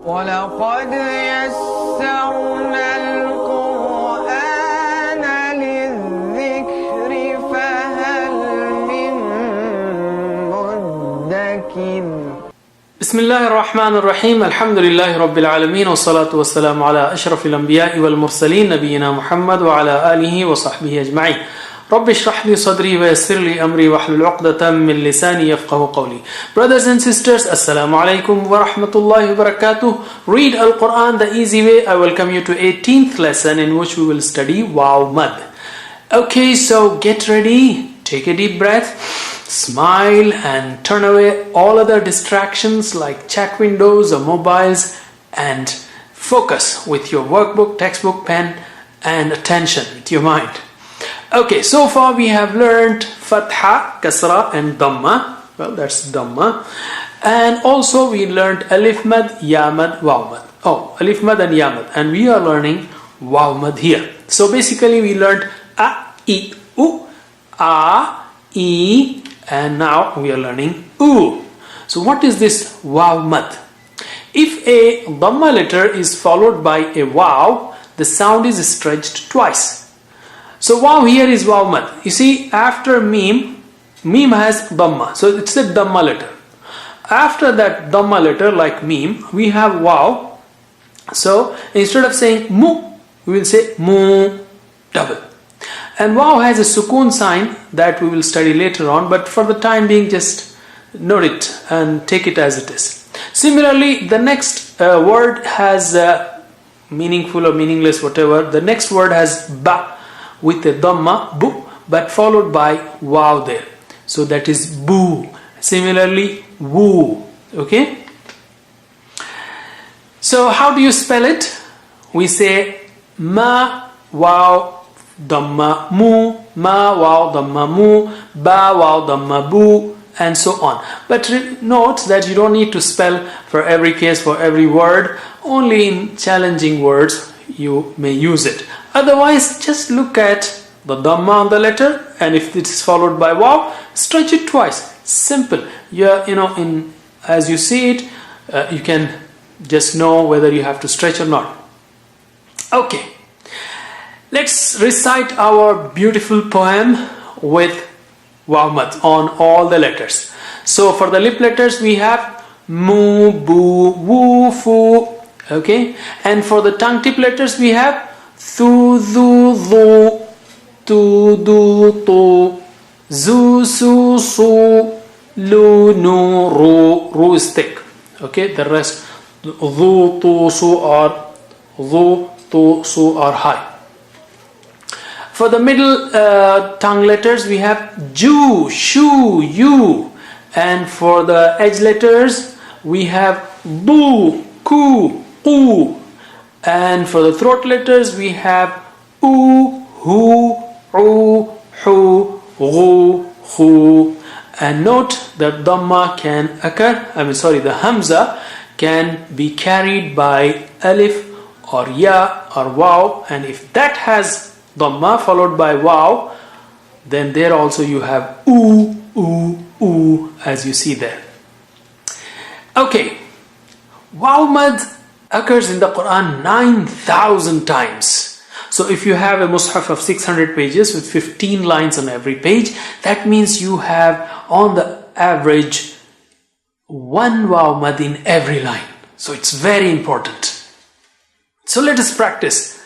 وَلَقَدْ يَسَّرْنَا الْقُرْآنَ لِلذِّكْرِ فَهَلْ مِن مُّدَّكِرٍ بسم الله الرحمن الرحيم الحمد لله رب العالمين والصلاة والسلام على أشرف الأنبياء والمرسلين نبينا محمد وعلى آله وصحبه أجمعين رب اشرح لي صدري ويسر لي أمري واحلل عقدة من لساني يفقهوا قولي. Brothers and sisters, Assalamu alaikum wa rahmatullahi wa barakatuh. Read Al-Quran the easy way. I welcome you to 18th lesson in which we will study Waw Mad. Okay, so get ready, take a deep breath, smile and turn away all other distractions like chat windows or mobiles and focus with your workbook, textbook, pen and attention with your mind. Okay, so far we have learned Fatha, Kasra and Dhamma. Well, that's Dhamma. And also we learned Alif Mad, Ya Mad, Waw Mad. Oh, Alif Mad and Ya Mad. And we are learning Waw Mad here. So basically we learned A, I, U, A, I, and now we are learning U. So what is this Waw Mad? If a Dhamma letter is followed by a Waw, the sound is stretched twice. So Waw here is Waw Mad. You see, after Mim has Dhamma. So it's a Dhamma letter. After that Dhamma letter like Mim, we have Waw. So instead of saying Mu, we will say Mu, double. And Waw has a Sukun sign that we will study later on, but for the time being just note it and take it as it is. Similarly, the next word has meaningful or meaningless, whatever. The next word has Ba with a Dhamma, Bu, but followed by Waw there. So that is Boo. Similarly, Woo. Okay? So how do you spell it? We say Ma, Waw, Dhamma, Mu, Ma, Waw, Dhamma, Mu, Ba, Waw, Dhamma, Bu, and so on. But note that you don't need to spell for every case, for every word. Only in challenging words you may use it. Otherwise, just look at the Dhamma on the letter, and if it is followed by Waw, stretch it twice. Simple. As you see it, you can just know whether you have to stretch or not. Okay. Let's recite our beautiful poem with Waw Mad on all the letters. So for the lip letters we have Mu, Bu, Wu, Fu. Okay, and for the tongue tip letters we have Thu, Thu, Thu, Tu, Du, Tu, Zu, Su, Su, Lu, Nu, Ru. Ru is thick. Okay, the rest Dhu, Tu, Su are high. For the middle tongue letters we have Ju, Shu, Yu, and for the edge letters we have Bu, Ku, Qu, and for the throat letters we have U, Hu, U, Hu, Ghu, Khu. And note that Dhamma can occur, the Hamza can be carried by Alif or Ya or Waw, and if that has Dhamma followed by Waw, then there also you have U, U, U as you see there. Okay, Waw Mad occurs in the Quran 9,000 times. So if you have a Mus'haf of 600 pages with 15 lines on every page, that means you have on the average one Waw Mad in every line. So it's very important. So let us practice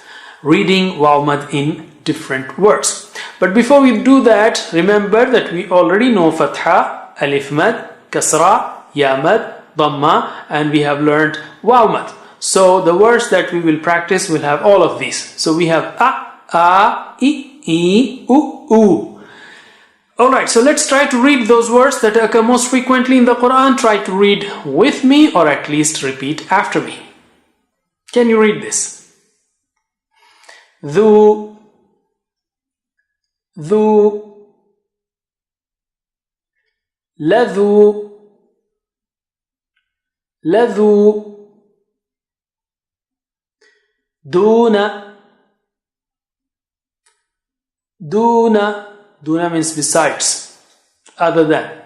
reading Waw Mad in different words. But before we do that, remember that we already know Fatha, Alif Mad, Kasra, Ya Mad, Dhamma, and we have learned Waw Mad. So the words that we will practice will have all of these. So we have A, I, U, U. Alright, so let's try to read those words that occur most frequently in the Quran. Try to read with me or at least repeat after me. Can you read this? Dhu, Dhu, Ladhu, Ladhu, Duna, Duna. Duna means besides, other than.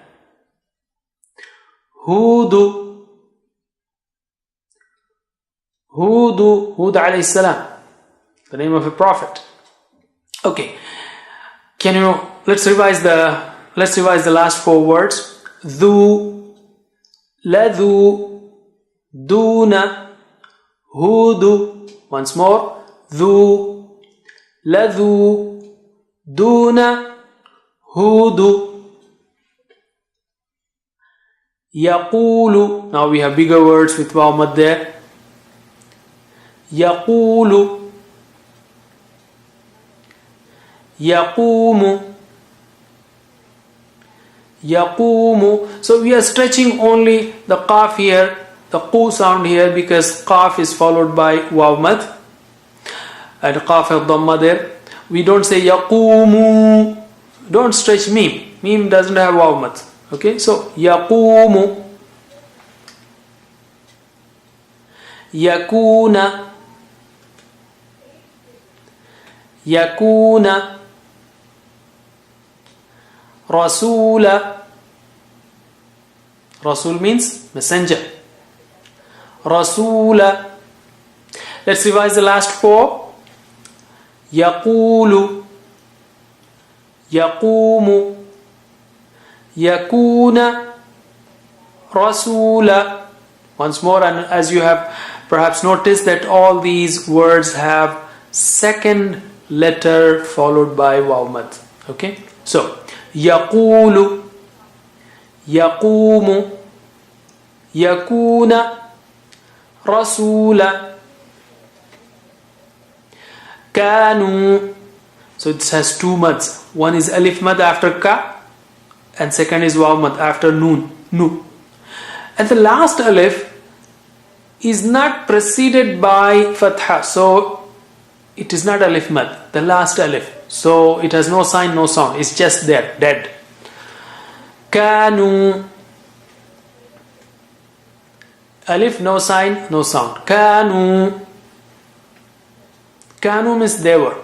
Hudu, Hud alayhi salam, the name of a prophet. Okay, let's revise the last four words. Dhu, ladhu, duna, hudu. Once more. Dhu, ladhu, duna, hudu. Yaqulu. Now we have bigger words with waw mad there. Yaqulu, yaqumu, yaqumu. So we are stretching only the qaf here, the qu sound here, because qaf is followed by waw mad and qaf al-dhamma there. We don't say yaqumu. Don't stretch mim. Mim doesn't have waw mad. Okay, so yaqumu, yakuna, yakuna, rasula. Rasul means messenger. Rasula. Let's revise the last four. Yaqulu, yaqumu, yakuna, rasula. Once more, and as you have perhaps noticed that all these words have second letter followed by waw mad. Okay, so yaqulu, yaqumu, yakuna, rasula. Kanu. So this has two mads. One is alif mad after ka, and second is waw mad after noon. Nu. And the last alif is not preceded by fatha, so it is not alif mad, the last alif. So it has no sign, no sound. It's just there, dead. Kanu. Alif, no sign, no sound. Kanu. Kanu means they were.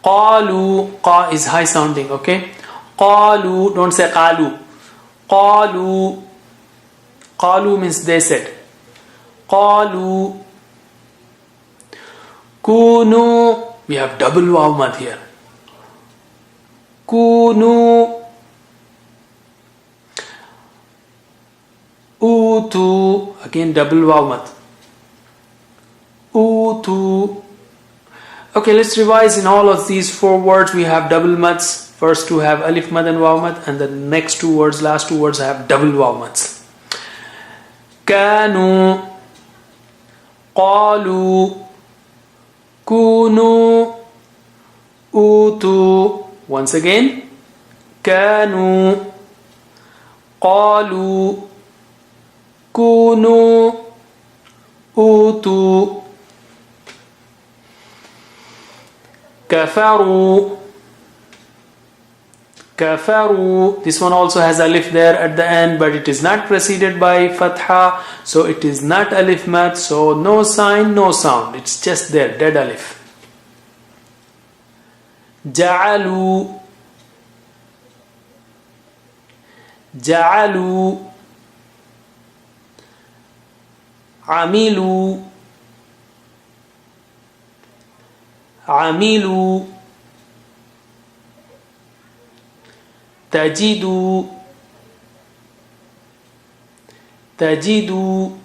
Qalu. Qa is high sounding, okay? Qalu. Don't say qalu. Qalu. Qalu means they said. Qalu. Kunu. We have double waw mad here. Kunu. Utu. Again double waw mad. Utu. Okay, let's revise. In all of these four words we have double mads. First two have alif mad and waw mad, and the next two words, last two words have double waw mads. Kanu, qalu, kunu, utu. Once again. Kanu, qalu, kunu, utu. Kafaru. Kafaru. This one also has alif there at the end, but it is not preceded by fatha, so it is not alif mad, so no sign, no sound. It's just there, dead alif. Ja'alu. Ja'alu. Amilu. Amilu. Tajidu. Tajidu.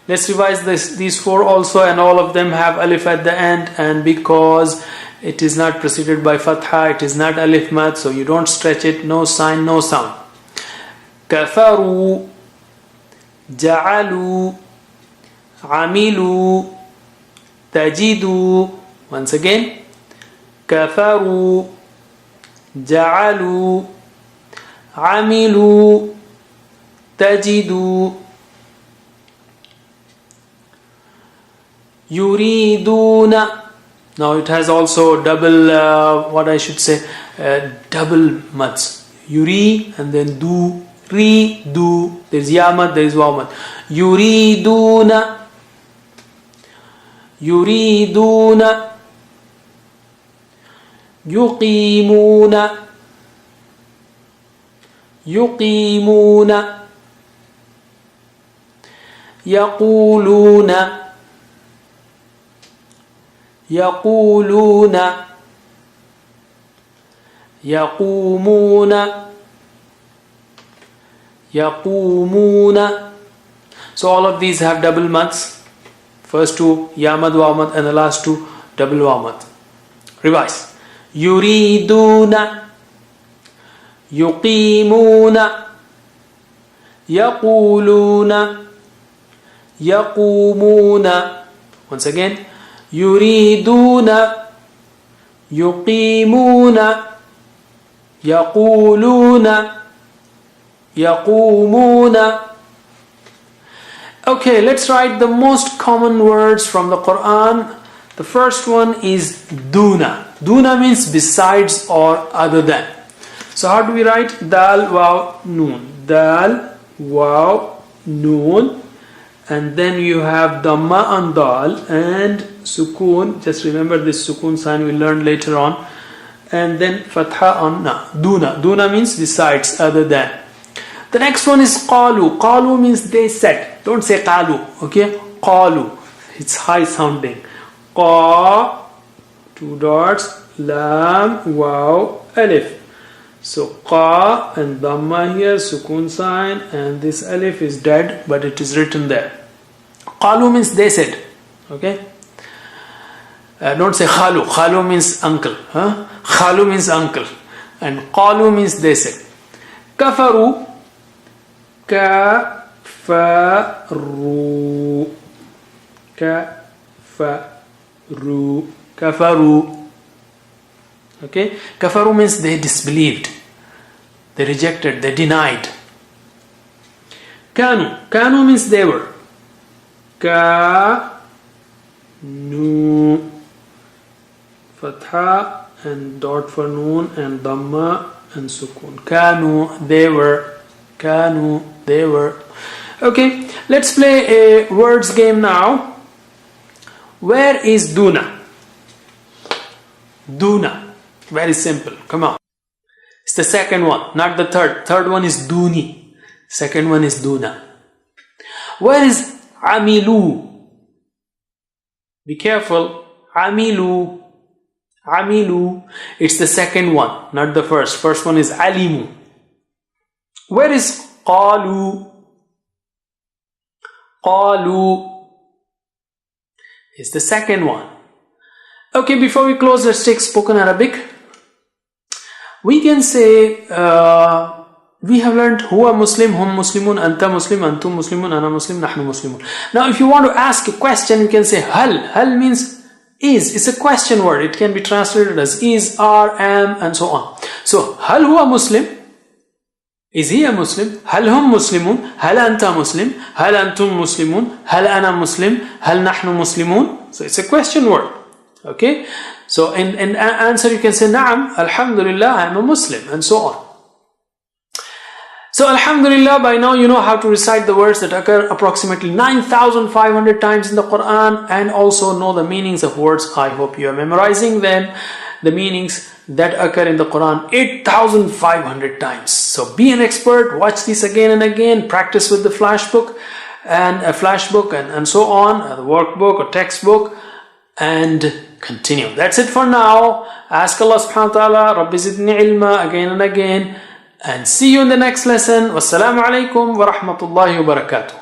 Let's revise these four also, and all of them have alif at the end, and because it is not preceded by fatha, it is not alif mad, so you don't stretch it, no sign, no sound. Kafaru, ja'alu, amilu, tajidu. Once again. Kafaru, ja'alu, amilu, tajidu. Yuriduna. Now it has also double, double mads. Yuri and then do, ri, do. There is ya mad, there is waw mad. Yuriduna. Yuriduna. Yuqimuna. Yuqimuna. يقولون يقولون يقومون يقومون. So all of these have double mads. First two yamad wamad and the last two double wamad. Revise. Yuriduna yuqimuna yaquluna yaqumuna. Once again. Yuriduna yuqimuna yaquluna yaqumuna. Okay, let's write the most common words from the Quran. The first one is duna. Duna means besides or other than. So how do we write? Dal, waw, noon. Dal, waw, noon. And then you have dhamma on dal and sukoon. Just remember this sukoon sign we learned later on. And then fatha on na. Duna. Duna means besides, other than. The next one is qalu. Qalu means they said. Don't say qalu. Okay? Qalu. It's high sounding. Qa, two dots, lam, waw, alif. So qa and dhamma here, sukoon sign, and this alif is dead, but it is written there. Qalu means they said. Okay? Don't say khalu. Khalu means uncle. Huh? Khalu means uncle. And qalu means they said. Kafaru. Kafaru. Kafaru. Kafaru. Okay? Kafaru means they disbelieved. They rejected. They denied. Kanu. Kanu means they were. Kanu. Fatha and dot for noon and dhamma and sukoon. Kanu. They were. Kanu. They were. Okay, let's play a words game now. Where is Duna? Duna. Very simple. Come on. It's the second one, not the third. Third one is Duni. Second one is Duna. Where is Amilu? Be careful. Amilu. Amilu. It's the second one, not the first. First one is Alimu. Where is Qalu? Qalu is the second one. Okay, before we close, let's take spoken Arabic. We can say, we have learned huwa Muslim, hum Muslimun, anta Muslim, antum Muslimun, ana Muslim, nahnu Muslimun. Now, if you want to ask a question, you can say hal. Hal means is. It's a question word. It can be translated as is, are, am, and so on. So, hal huwa Muslim? Is he a Muslim? Hal hum Muslimun? Hal anta Muslim? Hal antum Muslimun? Hal ana Muslim? Hal nahnu Muslimun? So it's a question word. Okay? So in answer you can say Na'am, Alhamdulillah, I am a Muslim, and so on. So Alhamdulillah, by now you know how to recite the words that occur approximately 9,500 times in the Quran, and also know the meanings of words. I hope you are memorizing them. The meanings that occur in the Quran 8,500 times. So be an expert, watch this again and again, practice with the flashbook and so on, the workbook or textbook, and continue. That's it for now. Ask Allah subhanahu wa ta'ala, Rabbi zidni ilma, again and again, and see you in the next lesson. Wassalamu alaikum wa rahmatullahi wa barakatuh.